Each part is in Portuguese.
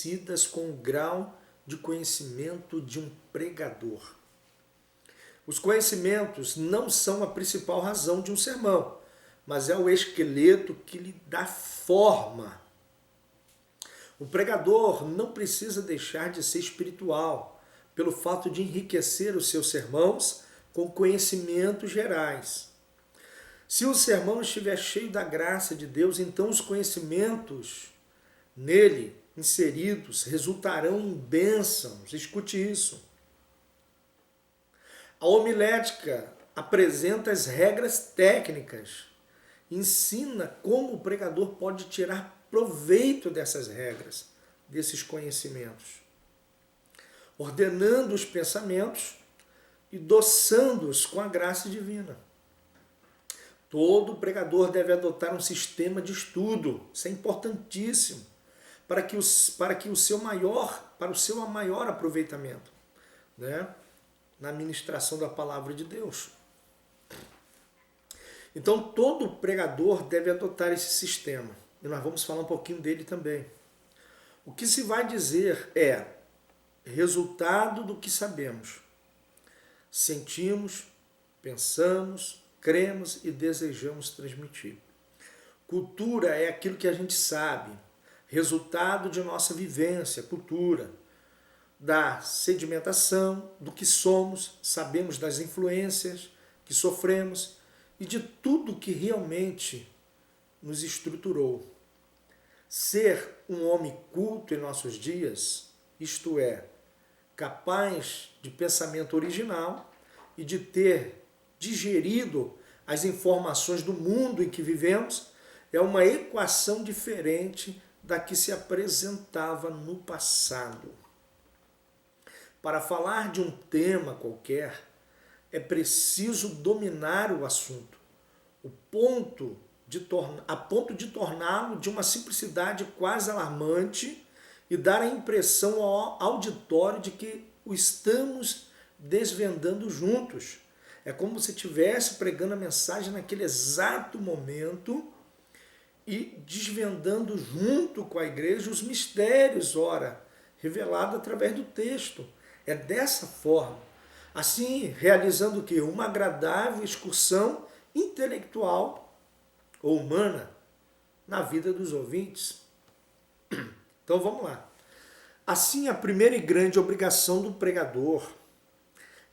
parecidas com o grau de conhecimento de um pregador. Os conhecimentos não são a principal razão de um sermão, mas é o esqueleto que lhe dá forma. O pregador não precisa deixar de ser espiritual pelo fato de enriquecer os seus sermãos com conhecimentos gerais. Se o sermão estiver cheio da graça de Deus, então os conhecimentos nele inseridos resultarão em bênçãos. Escute isso. A homilética apresenta as regras técnicas, ensina como o pregador pode tirar proveito dessas regras, desses conhecimentos, ordenando os pensamentos e doçando-os com a graça divina. Todo pregador deve adotar um sistema de estudo, isso é importantíssimo, para o seu maior aproveitamento, né, na ministração da palavra de Deus. Então todo pregador deve adotar esse sistema, e nós vamos falar um pouquinho dele também. O que se vai dizer é resultado do que sabemos, sentimos, pensamos, cremos e desejamos transmitir. Cultura é aquilo que a gente sabe, resultado de nossa vivência, cultura, da sedimentação, do que somos, sabemos das influências que sofremos e de tudo que realmente nos estruturou. Ser um homem culto em nossos dias, isto é, capaz de pensamento original e de ter digerido as informações do mundo em que vivemos, é uma equação diferente da que se apresentava no passado. Para falar de um tema qualquer, é preciso dominar o assunto, a ponto de torná-lo de uma simplicidade quase alarmante e dar a impressão ao auditório de que o estamos desvendando juntos. É como se estivesse pregando a mensagem naquele exato momento e desvendando junto com a igreja os mistérios, ora, revelados através do texto. É dessa forma. Assim, realizando o quê? Uma agradável excursão intelectual ou humana na vida dos ouvintes. Então vamos lá. Assim, a primeira e grande obrigação do pregador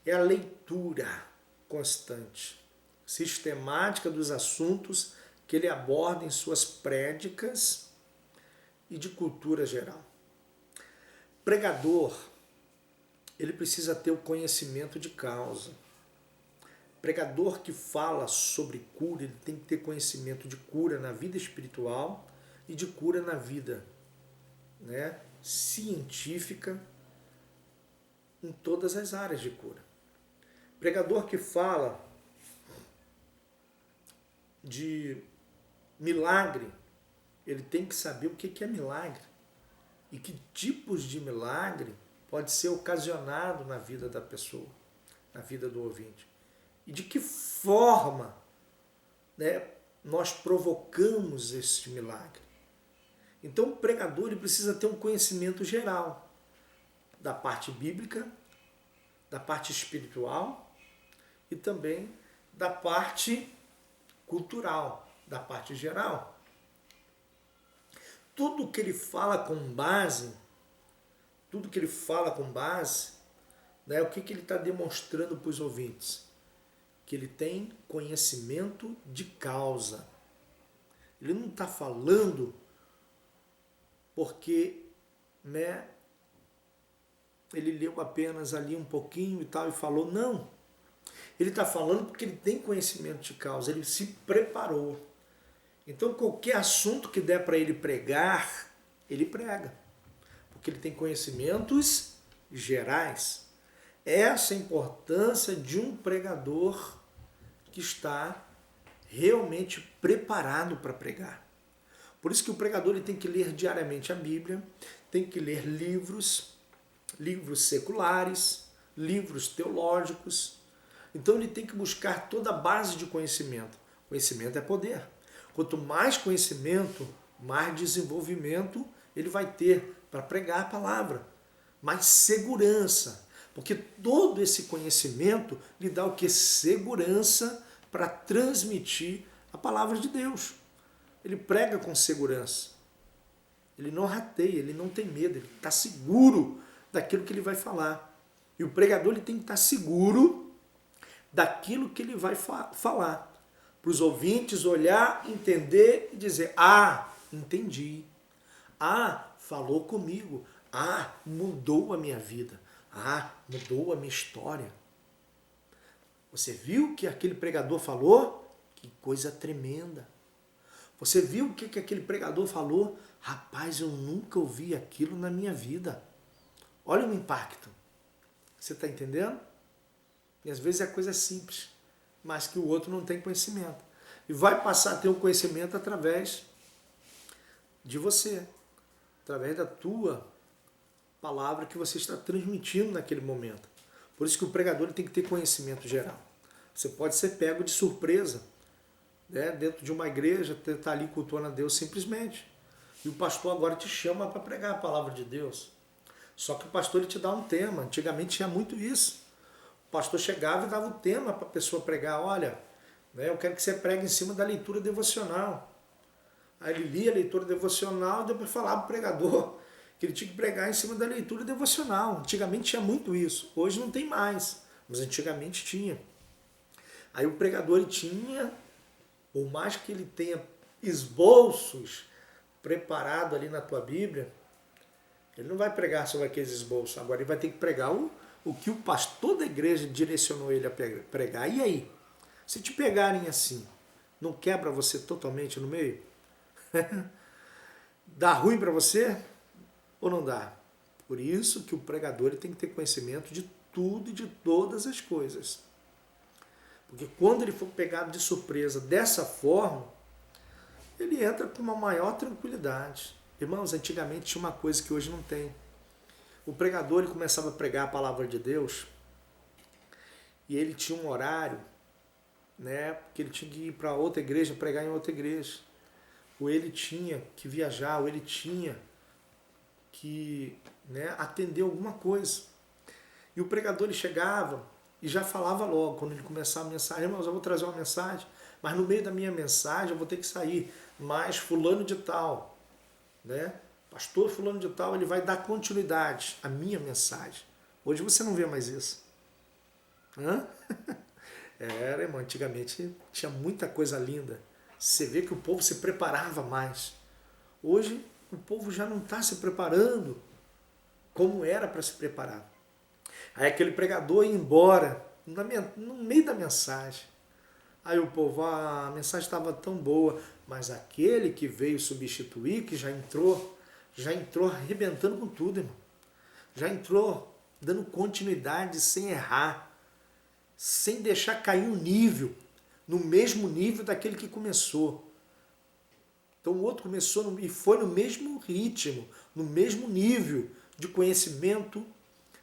é a leitura constante, sistemática dos assuntos que ele aborda em suas prédicas e de cultura geral. Pregador, ele precisa ter o conhecimento de causa. Pregador que fala sobre cura, ele tem que ter conhecimento de cura na vida espiritual e de cura na vida, né, científica, em todas as áreas de cura. Pregador que fala de milagre, ele tem que saber o que é milagre e que tipos de milagre pode ser ocasionado na vida da pessoa, na vida do ouvinte. E de que forma, né, nós provocamos esse milagre. Então o pregador ele precisa ter um conhecimento geral da parte bíblica, da parte espiritual e também da parte cultural, da parte geral. Tudo que ele fala com base, né, o que ele está demonstrando para os ouvintes? Que ele tem conhecimento de causa. Ele não está falando porque, né, ele leu apenas ali um pouquinho e tal e falou, não. Ele está falando porque ele tem conhecimento de causa, ele se preparou. Então qualquer assunto que der para ele pregar, ele prega. Porque ele tem conhecimentos gerais. Essa é a importância de um pregador que está realmente preparado para pregar. Por isso que o pregador ele tem que ler diariamente a Bíblia, tem que ler livros seculares, livros teológicos. Então ele tem que buscar toda a base de conhecimento. Conhecimento é poder. Quanto mais conhecimento, mais desenvolvimento ele vai ter para pregar a palavra, mas segurança. Porque todo esse conhecimento lhe dá o que? Segurança para transmitir a palavra de Deus. Ele prega com segurança. Ele não rateia, ele não tem medo, ele está seguro daquilo que ele vai falar. E o pregador ele tem que estar seguro daquilo que ele vai falar. Para os ouvintes olhar, entender e dizer, ah, entendi. Ah, falou comigo. Ah, mudou a minha vida. Ah, mudou a minha história. Você viu o que aquele pregador falou? Que coisa tremenda. Você viu o que aquele pregador falou? Rapaz, eu nunca ouvi aquilo na minha vida. Olha o impacto. Você está entendendo? E às vezes é coisa simples, mas que o outro não tem conhecimento. E vai passar a ter o conhecimento através de você, através da tua palavra que você está transmitindo naquele momento. Por isso que o pregador ele tem que ter conhecimento geral. Você pode ser pego de surpresa, né, dentro de uma igreja, estar ali cultuando a Deus simplesmente. E o pastor agora te chama para pregar a palavra de Deus. Só que o pastor ele te dá um tema. Antigamente tinha muito isso. O pastor chegava e dava o tema para a pessoa pregar. Olha, né, eu quero que você pregue em cima da leitura devocional. Aí ele lia a leitura devocional e depois falava para o pregador que ele tinha que pregar em cima da leitura devocional. Antigamente tinha muito isso. Hoje não tem mais, mas antigamente tinha. Aí o pregador ele tinha, por mais que ele tenha esboços preparado ali na tua Bíblia, ele não vai pregar sobre aqueles esboços. Agora ele vai ter que pregar o que o pastor da igreja direcionou ele a pregar. E aí? Se te pegarem assim, não quebra você totalmente no meio? Dá ruim para você ou não dá? Por isso que o pregador ele tem que ter conhecimento de tudo e de todas as coisas. Porque quando ele for pegado de surpresa dessa forma, ele entra com uma maior tranquilidade. Irmãos, antigamente tinha uma coisa que hoje não tem. O pregador ele começava a pregar a palavra de Deus e ele tinha um horário, né, que ele tinha que ir para outra igreja, pregar em outra igreja. Ou ele tinha que viajar, ou ele tinha que, né, atender alguma coisa. E o pregador ele chegava e já falava logo, quando ele começava a mensagem, irmãos, eu vou trazer uma mensagem, mas no meio da minha mensagem eu vou ter que sair, mas fulano de tal, né? Pastor fulano de tal, ele vai dar continuidade à minha mensagem. Hoje você não vê mais isso. Hã? Era, irmão, antigamente tinha muita coisa linda. Você vê que o povo se preparava mais. Hoje o povo já não está se preparando como era para se preparar. Aí aquele pregador ia embora no meio da mensagem. Aí o povo, a mensagem estava tão boa, mas aquele que veio substituir, que já entrou arrebentando com tudo, irmão. Já entrou dando continuidade sem errar, sem deixar cair o nível, no mesmo nível daquele que começou. Então o outro começou e foi no mesmo ritmo, no mesmo nível de conhecimento,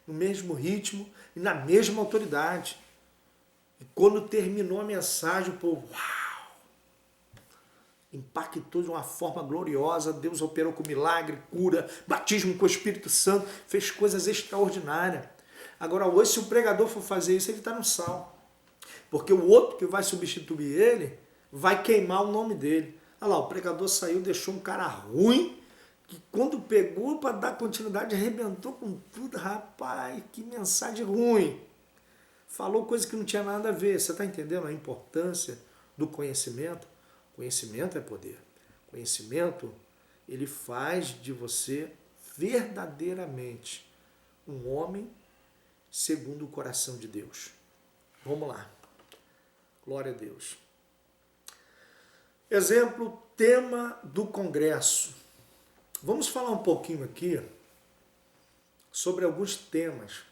no mesmo ritmo e na mesma autoridade. E quando terminou a mensagem, o povo, uau! Impactou de uma forma gloriosa, Deus operou com milagre, cura, batismo com o Espírito Santo, fez coisas extraordinárias. Agora hoje, se o pregador for fazer isso, ele está no sal. Porque o outro que vai substituir ele, vai queimar o nome dele. Olha lá, o pregador saiu, deixou um cara ruim, que quando pegou para dar continuidade, arrebentou com tudo. Rapaz, que mensagem ruim. Falou coisa que não tinha nada a ver. Você está entendendo a importância do conhecimento? Conhecimento é poder. Conhecimento, ele faz de você verdadeiramente um homem segundo o coração de Deus. Vamos lá. Glória a Deus. Exemplo, tema do congresso. Vamos falar um pouquinho aqui sobre alguns temas,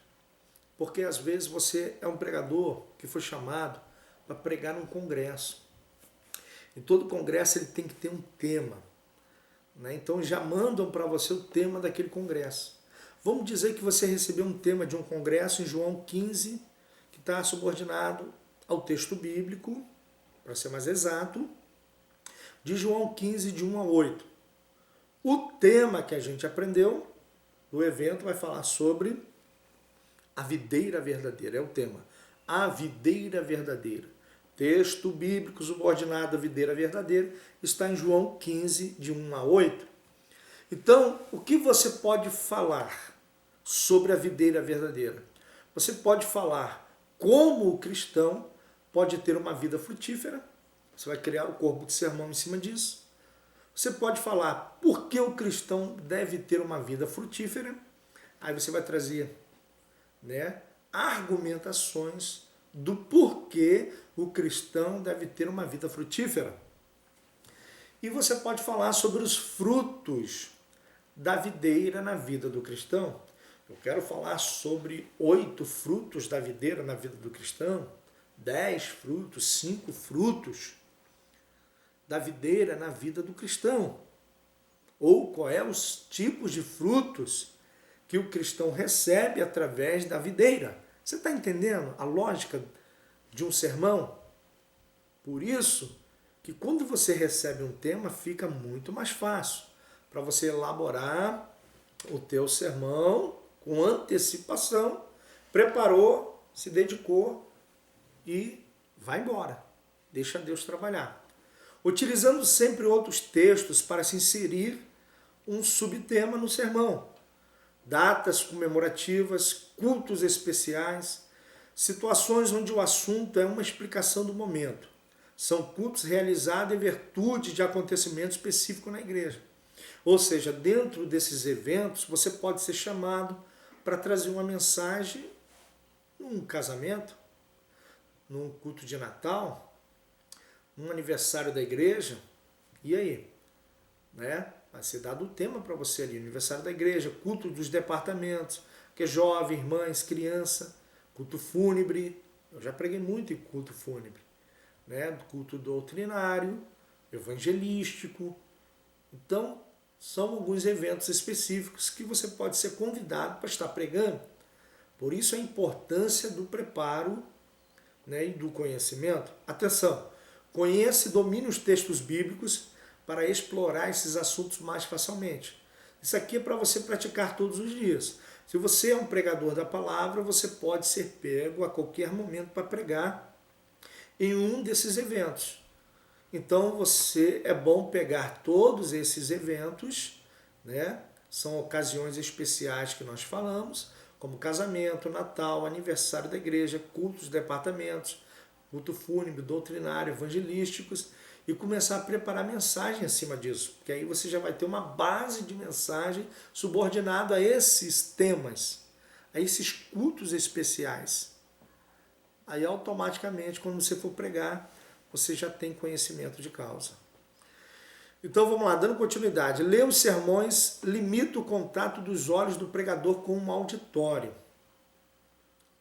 porque às vezes você é um pregador que foi chamado para pregar num congresso. E todo congresso ele tem que ter um tema, né? Então já mandam para você o tema daquele congresso. Vamos dizer que você recebeu um tema de um congresso em João 15, que está subordinado ao texto bíblico, para ser mais exato, de João 15, de 1 a 8. O tema que a gente aprendeu do evento vai falar sobre a videira verdadeira, é o tema. A videira verdadeira. Texto bíblico subordinado à videira verdadeira está em João 15, de 1 a 8. Então, o que você pode falar sobre a videira verdadeira? Você pode falar como o cristão pode ter uma vida frutífera. Você vai criar o corpo de sermão em cima disso. Você pode falar por que o cristão deve ter uma vida frutífera. Aí você vai trazer, né, argumentações do porquê o cristão deve ter uma vida frutífera. E você pode falar sobre os frutos da videira na vida do cristão. Eu quero falar sobre 8 frutos da videira na vida do cristão, 10 frutos, 5 frutos da videira na vida do cristão. Ou qual é os tipos de frutos que o cristão recebe através da videira. Você está entendendo a lógica de um sermão? Por isso que quando você recebe um tema, fica muito mais fácil para você elaborar o teu sermão com antecipação, preparou, se dedicou e vai embora. Deixa Deus trabalhar. Utilizando sempre outros textos para se inserir um subtema no sermão. Datas comemorativas, cultos especiais, situações onde o assunto é uma explicação do momento. São cultos realizados em virtude de acontecimento específico na igreja. Ou seja, dentro desses eventos, você pode ser chamado para trazer uma mensagem num casamento, num culto de Natal, num aniversário da igreja. E aí? Né? Vai ser dado o tema para você ali, aniversário da igreja, culto dos departamentos, que é jovem, irmãs, criança, culto fúnebre. Eu já preguei muito em culto fúnebre, né? Culto doutrinário, evangelístico. Então, são alguns eventos específicos que você pode ser convidado para estar pregando. Por isso a importância do preparo, né, e do conhecimento. Atenção, conheça e domine os textos bíblicos para explorar esses assuntos mais facilmente. Isso aqui é para você praticar todos os dias. Se você é um pregador da palavra, você pode ser pego a qualquer momento para pregar em um desses eventos. Então é bom pegar todos esses eventos, né? São ocasiões especiais que nós falamos, como casamento, Natal, aniversário da igreja, cultos, departamentos, culto fúnebre, doutrinário, evangelísticos, e começar a preparar mensagem acima disso, porque aí você já vai ter uma base de mensagem subordinada a esses temas, a esses cultos especiais. Aí automaticamente, quando você for pregar, você já tem conhecimento de causa. Então vamos lá, dando continuidade. Ler os sermões limita o contato dos olhos do pregador com um auditório.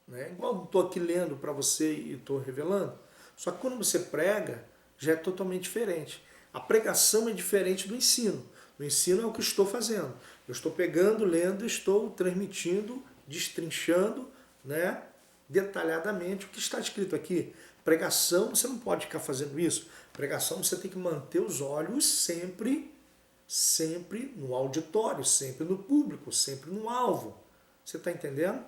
Né? Igual estou aqui lendo para você e estou revelando. Só que quando você prega, já é totalmente diferente. A pregação é diferente do ensino. O ensino é o que estou fazendo. Eu estou pegando, lendo, estou transmitindo, destrinchando, né, detalhadamente o que está escrito aqui. Pregação, você não pode ficar fazendo isso. Pregação, você tem que manter os olhos sempre no auditório, sempre no público, sempre no alvo. Você está entendendo?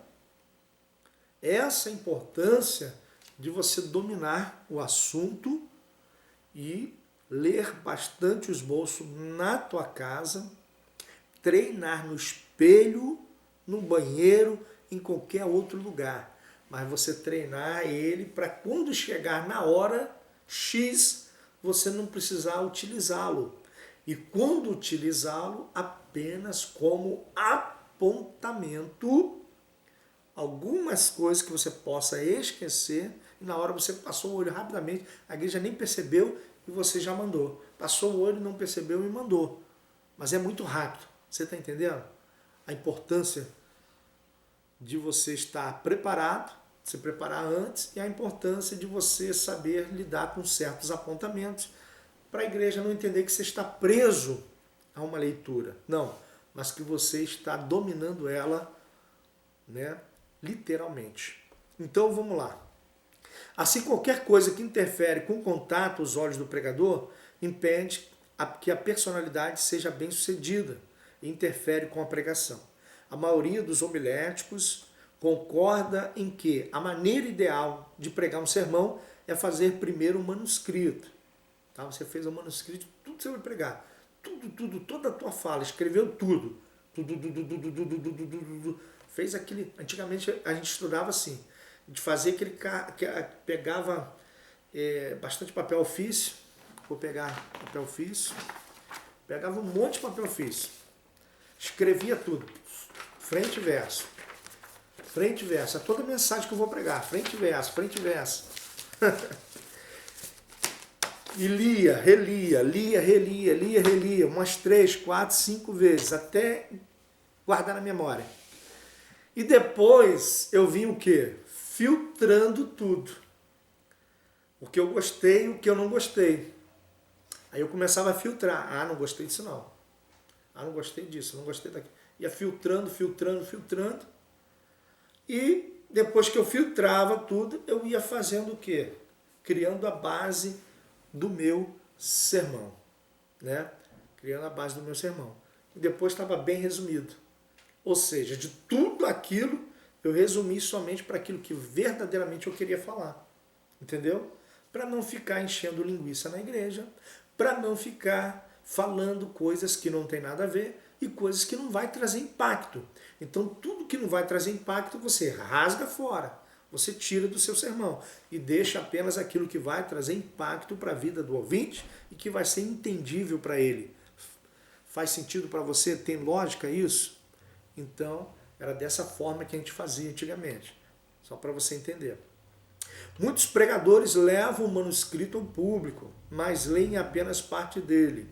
Essa é a importância de você dominar o assunto e ler bastante os bolsos na tua casa, treinar no espelho, no banheiro, em qualquer outro lugar. Mas você treinar ele para quando chegar na hora X, você não precisar utilizá-lo. E quando utilizá-lo, apenas como apontamento, algumas coisas que você possa esquecer, e na hora você passou o olho rapidamente, a igreja nem percebeu e você já mandou. Passou o olho, não percebeu e mandou. Mas é muito rápido. Você está entendendo? A importância de você estar preparado, se preparar antes, e a importância de você saber lidar com certos apontamentos, para a igreja não entender que você está preso a uma leitura. Não, mas que você está dominando ela, né, literalmente. Então vamos lá. Assim, qualquer coisa que interfere com o contato os olhos do pregador impede que a personalidade seja bem sucedida e interfere com a pregação. A maioria dos homiléticos concorda em que a maneira ideal de pregar um sermão é fazer primeiro um manuscrito. Tá? Você fez um manuscrito, tudo você vai pregar. Tudo, toda a tua fala, escreveu tudo. Tudo. Fez aquele... Antigamente a gente estudava assim, de fazer aquele... Pegava bastante papel ofício. Vou pegar papel ofício. Pegava um monte de papel ofício. Escrevia tudo. Frente e verso. Frente e verso. É toda a mensagem que eu vou pregar. Frente e verso, frente e verso. E lia, relia, umas 3, 4, 5 vezes, até guardar na memória. E depois eu vim o quê? Filtrando tudo. O que eu gostei, o que eu não gostei. Aí eu começava a filtrar. Ah, não gostei disso não. Ah, não gostei disso, não gostei daquilo. Ia filtrando. E depois que eu filtrava tudo, eu ia fazendo o quê? Criando a base do meu sermão, né? Criando a base do meu sermão. E depois estava bem resumido. Ou seja, de tudo aquilo, eu resumi somente para aquilo que verdadeiramente eu queria falar. Entendeu? Para não ficar enchendo linguiça na igreja, para não ficar falando coisas que não tem nada a ver e coisas que não vai trazer impacto. Então, tudo que não vai trazer impacto, você rasga fora. Você tira do seu sermão e deixa apenas aquilo que vai trazer impacto para a vida do ouvinte e que vai ser entendível para ele. Faz sentido para você? Tem lógica isso? Então, era dessa forma que a gente fazia antigamente. Só para você entender. Muitos pregadores levam o manuscrito ao público, mas leem apenas parte dele,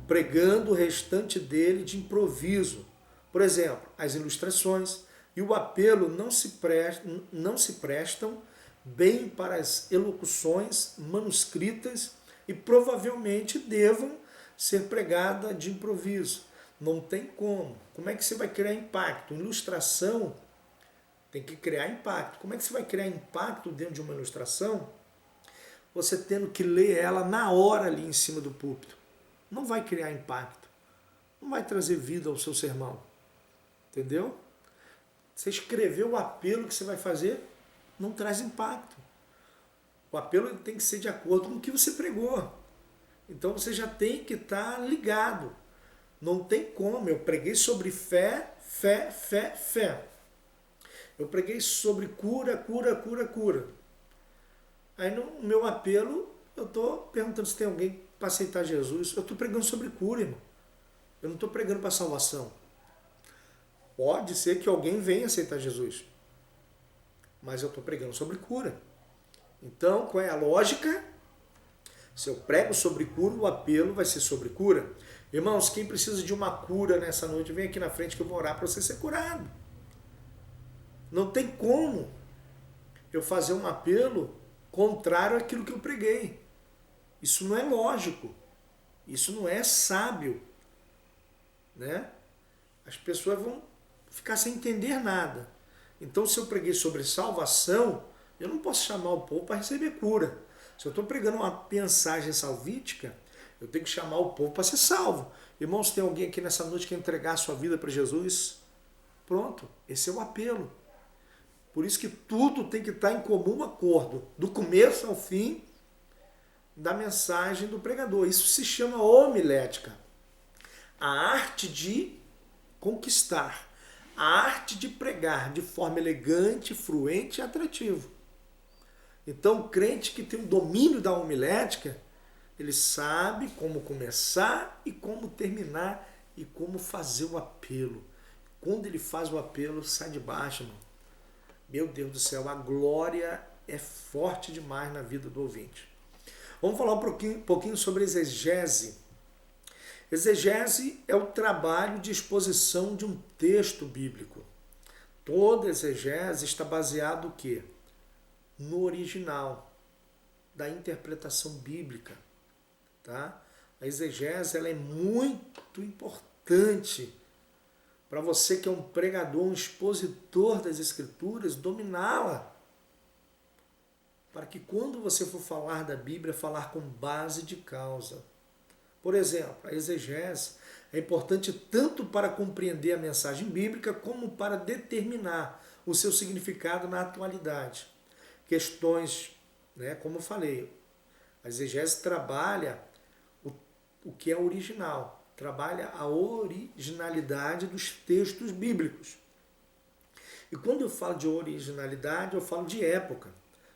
pregando o restante dele de improviso. Por exemplo, as ilustrações e o apelo não se prestam bem para as elocuções manuscritas e provavelmente devam ser pregadas de improviso. Não tem como. Como é que você vai criar impacto? Ilustração tem que criar impacto. Como é que você vai criar impacto dentro de uma ilustração? Você tendo que ler ela na hora ali em cima do púlpito. Não vai criar impacto. Não vai trazer vida ao seu sermão. Entendeu? Você escreveu o apelo que você vai fazer, não traz impacto. O apelo tem que ser de acordo com o que você pregou. Então você já tem que estar ligado. Não tem como. Eu preguei sobre fé. Eu preguei sobre cura. Aí no meu apelo, eu estou perguntando se tem alguém para aceitar Jesus. Eu estou pregando sobre cura, irmão. Eu não estou pregando para salvação. Pode ser que alguém venha aceitar Jesus. Mas eu estou pregando sobre cura. Então, qual é a lógica? Se eu prego sobre cura, o apelo vai ser sobre cura. Irmãos, quem precisa de uma cura nessa noite, vem aqui na frente que eu vou orar para você ser curado. Não tem como eu fazer um apelo contrário àquilo que eu preguei. Isso não é lógico. Isso não é sábio. Né? As pessoas vão ficar sem entender nada. Então, se eu preguei sobre salvação, eu não posso chamar o povo para receber cura. Se eu estou pregando uma mensagem salvítica, eu tenho que chamar o povo para ser salvo. Irmãos, tem alguém aqui nessa noite que quer entregar a sua vida para Jesus? Pronto, esse é o apelo. Por isso que tudo tem que estar em comum acordo, do começo ao fim da mensagem do pregador. Isso se chama homilética. A arte de conquistar, a arte de pregar de forma elegante, fluente e atrativa. Então, o crente que tem um domínio da homilética, ele sabe como começar e como terminar e como fazer o apelo. Quando ele faz o apelo, sai de baixo, irmão. Meu Deus do céu, a glória é forte demais na vida do ouvinte. Vamos falar um pouquinho sobre exegese. Exegese é o trabalho de exposição de um texto bíblico. Toda exegese está baseada no quê? No original, da interpretação bíblica. Tá? A exegese ela é muito importante para você que é um pregador, um expositor das Escrituras, dominá-la. Para que quando você for falar da Bíblia, falar com base de causa. Por exemplo, a exegese é importante tanto para compreender a mensagem bíblica como para determinar o seu significado na atualidade. Questões, né, como eu falei, a exegese trabalha o que é original, trabalha a originalidade dos textos bíblicos. E quando eu falo de originalidade, eu falo de época,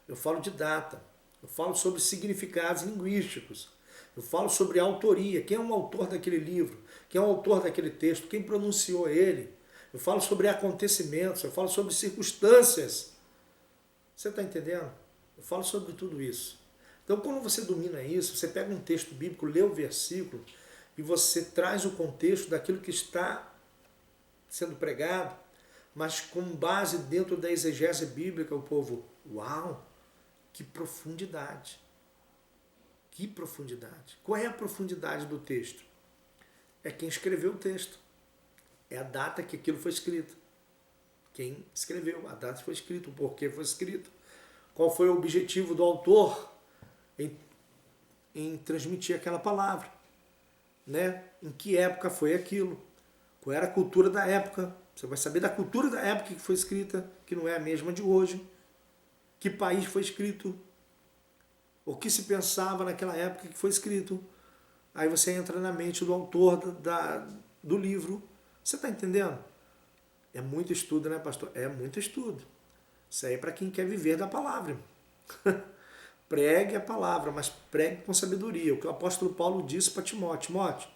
eu falo de data, eu falo sobre significados linguísticos, eu falo sobre a autoria, quem é o autor daquele livro, quem é o autor daquele texto, quem pronunciou ele. Eu falo sobre acontecimentos, eu falo sobre circunstâncias. Você está entendendo? Eu falo sobre tudo isso. Então, quando você domina isso, você pega um texto bíblico, lê o versículo e você traz o contexto daquilo que está sendo pregado, mas com base dentro da exegese bíblica, o povo, uau, que profundidade. Que profundidade. Qual é a profundidade do texto? É quem escreveu o texto. É a data que aquilo foi escrito. Quem escreveu, a data que foi escrito, o porquê foi escrito. Qual foi o objetivo do autor em transmitir aquela palavra, né? Em que época foi aquilo? Qual era a cultura da época? Você vai saber da cultura da época que foi escrita, que não é a mesma de hoje. Que país foi escrito? O que se pensava naquela época que foi escrito? Aí você entra na mente do autor do livro. Você está entendendo? É muito estudo, né, pastor? É muito estudo. Isso aí é para quem quer viver da palavra. Pregue a palavra, mas pregue com sabedoria. O que o apóstolo Paulo disse para Timóteo: Timóteo,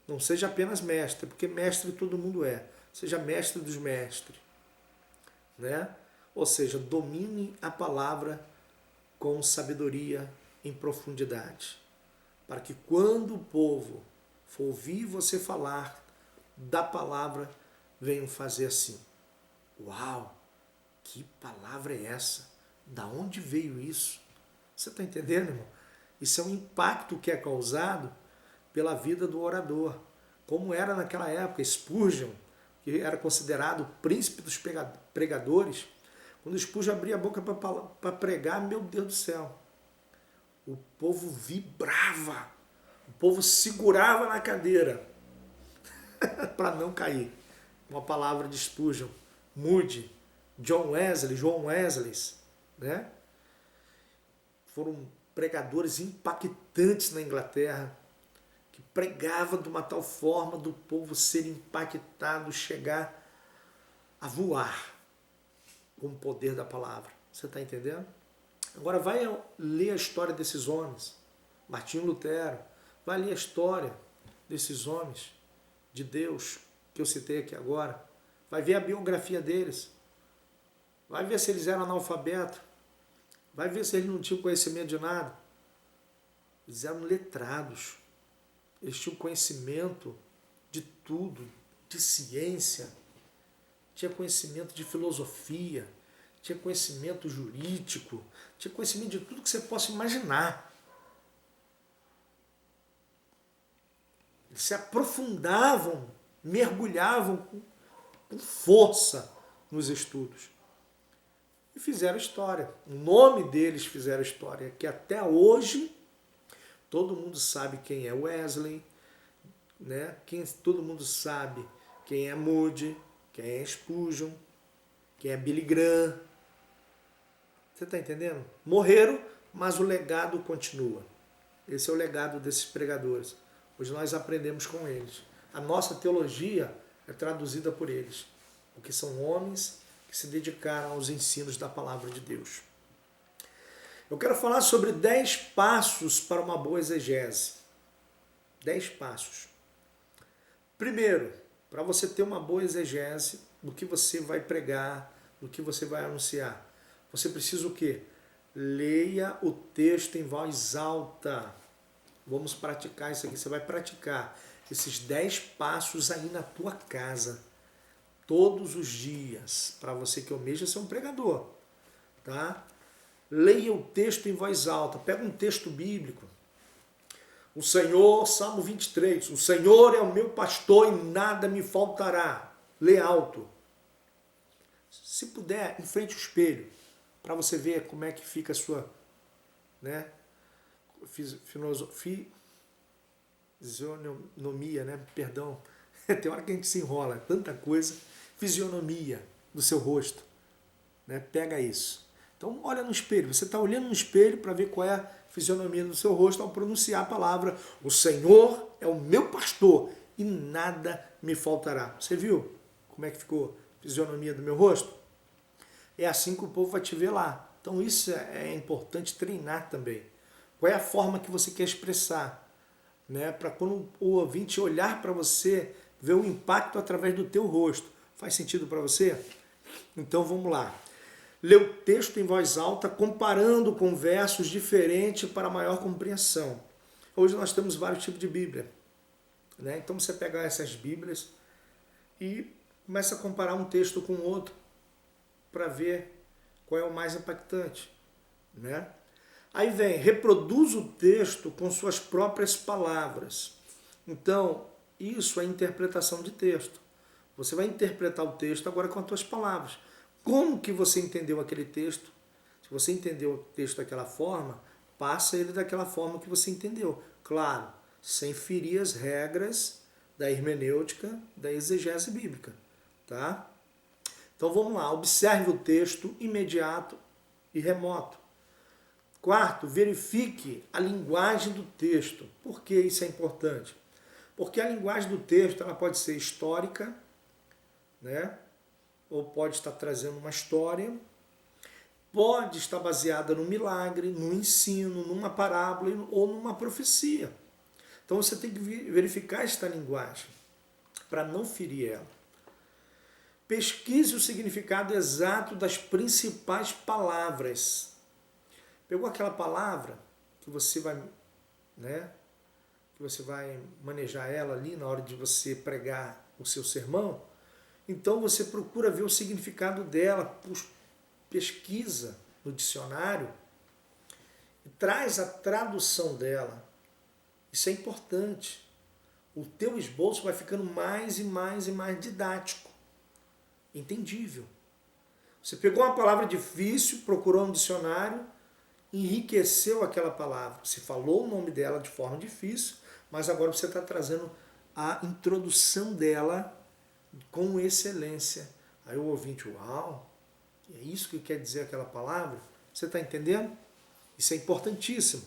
não seja apenas mestre, porque mestre todo mundo é. Seja mestre dos mestres. Né? Ou seja, domine a palavra com sabedoria em profundidade. Para que quando o povo for ouvir você falar da palavra, venham fazer assim: uau, que palavra é essa? Da onde veio isso? Você está entendendo, irmão? Isso é um impacto que é causado pela vida do orador. Como era naquela época, Spurgeon, que era considerado o príncipe dos pregadores, quando Spurgeon abria a boca para pregar, meu Deus do céu, o povo vibrava, o povo segurava na cadeira para não cair. Uma palavra de Spurgeon, Moody, João Wesley, né? Foram pregadores impactantes na Inglaterra, que pregavam de uma tal forma do povo ser impactado, chegar a voar com o poder da palavra. Você está entendendo? Agora vai ler a história desses homens. Martinho Lutero. Vai ler a história desses homens de Deus que eu citei aqui agora. Vai ver a biografia deles. Vai ver se eles eram analfabetos. Vai ver se eles não tinham conhecimento de nada. Eles eram letrados. Eles tinham conhecimento de tudo, de ciência. Tinha conhecimento de filosofia. Tinha conhecimento jurídico. Tinha conhecimento de tudo que você possa imaginar. Eles se aprofundavam, mergulhavam com força nos estudos. E fizeram história. O nome deles fizeram história, que até hoje todo mundo sabe quem é Wesley, né? Todo mundo sabe quem é Moody, quem é Spurgeon, quem é Billy Graham. Você está entendendo? Morreram, mas o legado continua. Esse é o legado desses pregadores. Hoje nós aprendemos com eles. A nossa teologia é traduzida por eles, porque são homens que se dedicaram aos ensinos da palavra de Deus. Eu quero falar sobre 10 passos para uma boa exegese. 10 passos. Primeiro, para você ter uma boa exegese do que você vai pregar, do que você vai anunciar, você precisa o quê? Leia o texto em voz alta. Vamos praticar isso aqui. Você vai praticar esses 10 passos aí na tua casa. Todos os dias, para você que almeja ser um pregador, tá? Leia o texto em voz alta, pega um texto bíblico. O Senhor, Salmo 23, o Senhor é o meu pastor e nada me faltará. Lê alto. Se puder, em frente ao espelho, para você ver como é que fica a sua, né, filosofia, fisionomia, né? Perdão. Tem hora que a gente se enrola, tanta coisa. Fisionomia do seu rosto, né? Pega isso. Então, olha no espelho. Você está olhando no espelho para ver qual é a fisionomia do seu rosto ao pronunciar a palavra: o Senhor é o meu pastor e nada me faltará. Você viu como é que ficou a fisionomia do meu rosto? É assim que o povo vai te ver lá. Então, isso é importante treinar também. Qual é a forma que você quer expressar? Né? Para quando o ouvinte olhar para você, ver o impacto através do teu rosto. Faz sentido para você? Então vamos lá. Lê o texto em voz alta, comparando com versos diferentes para maior compreensão. Hoje nós temos vários tipos de Bíblia, né? Então você pega essas Bíblias e começa a comparar um texto com outro para ver qual é o mais impactante, né? Aí vem, reproduz o texto com suas próprias palavras. Então, isso é interpretação de texto. Você vai interpretar o texto agora com as suas palavras. Como que você entendeu aquele texto? Se você entendeu o texto daquela forma, passa ele daquela forma que você entendeu. Claro, sem ferir as regras da hermenêutica, da exegese bíblica. Tá? Então vamos lá, observe o texto imediato e remoto. Quarto, verifique a linguagem do texto. Por que isso é importante? Porque a linguagem do texto ela pode ser histórica, né? Ou pode estar trazendo uma história, pode estar baseada num milagre, num ensino, numa parábola ou numa profecia. Então você tem que verificar esta linguagem para não ferir ela. Pesquise o significado exato das principais palavras. Pegou aquela palavra que você vai, né, que você vai manejar ela ali na hora de você pregar o seu sermão? Então você procura ver o significado dela, pesquisa no dicionário e traz a tradução dela. Isso é importante. O teu esboço vai ficando mais e mais e mais didático, entendível. Você pegou uma palavra difícil, procurou no dicionário, enriqueceu aquela palavra. Você falou o nome dela de forma difícil, mas agora você está trazendo a introdução dela com excelência. Aí o ouvinte, uau, é isso que quer dizer aquela palavra? Você está entendendo? Isso é importantíssimo.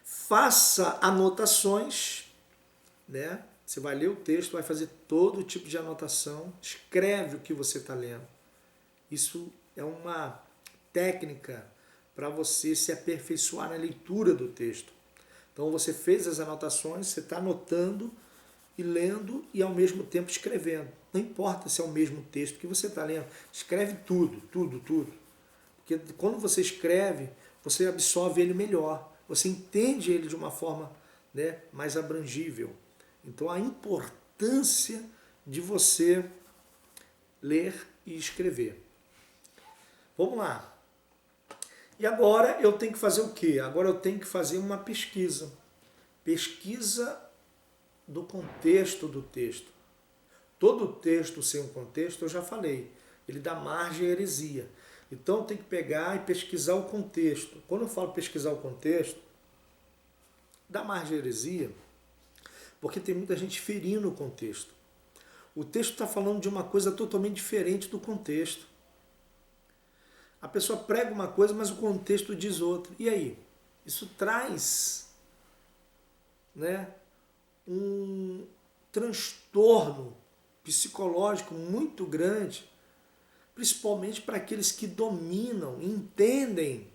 Faça anotações, né? Você vai ler o texto, vai fazer todo tipo de anotação, escreve o que você está lendo. Isso é uma técnica para você se aperfeiçoar na leitura do texto. Então você fez as anotações, você está anotando e lendo e ao mesmo tempo escrevendo. Não importa se é o mesmo texto que você está lendo, escreve tudo, tudo, tudo. Porque quando você escreve, você absorve ele melhor, você entende ele de uma forma, né, mais abrangível. Então a importância de você ler e escrever. Vamos lá. E agora eu tenho que fazer o quê? Agora eu tenho que fazer uma pesquisa. Pesquisa do contexto do texto. Todo texto sem um contexto, eu já falei, ele dá margem à heresia. Então eu tenho que pegar e pesquisar o contexto. Quando eu falo pesquisar o contexto, dá margem à heresia, porque tem muita gente ferindo o contexto. O texto está falando de uma coisa totalmente diferente do contexto. A pessoa prega uma coisa, mas o contexto diz outra. E aí? Isso traz, né, um transtorno psicológico muito grande, principalmente para aqueles que dominam, entendem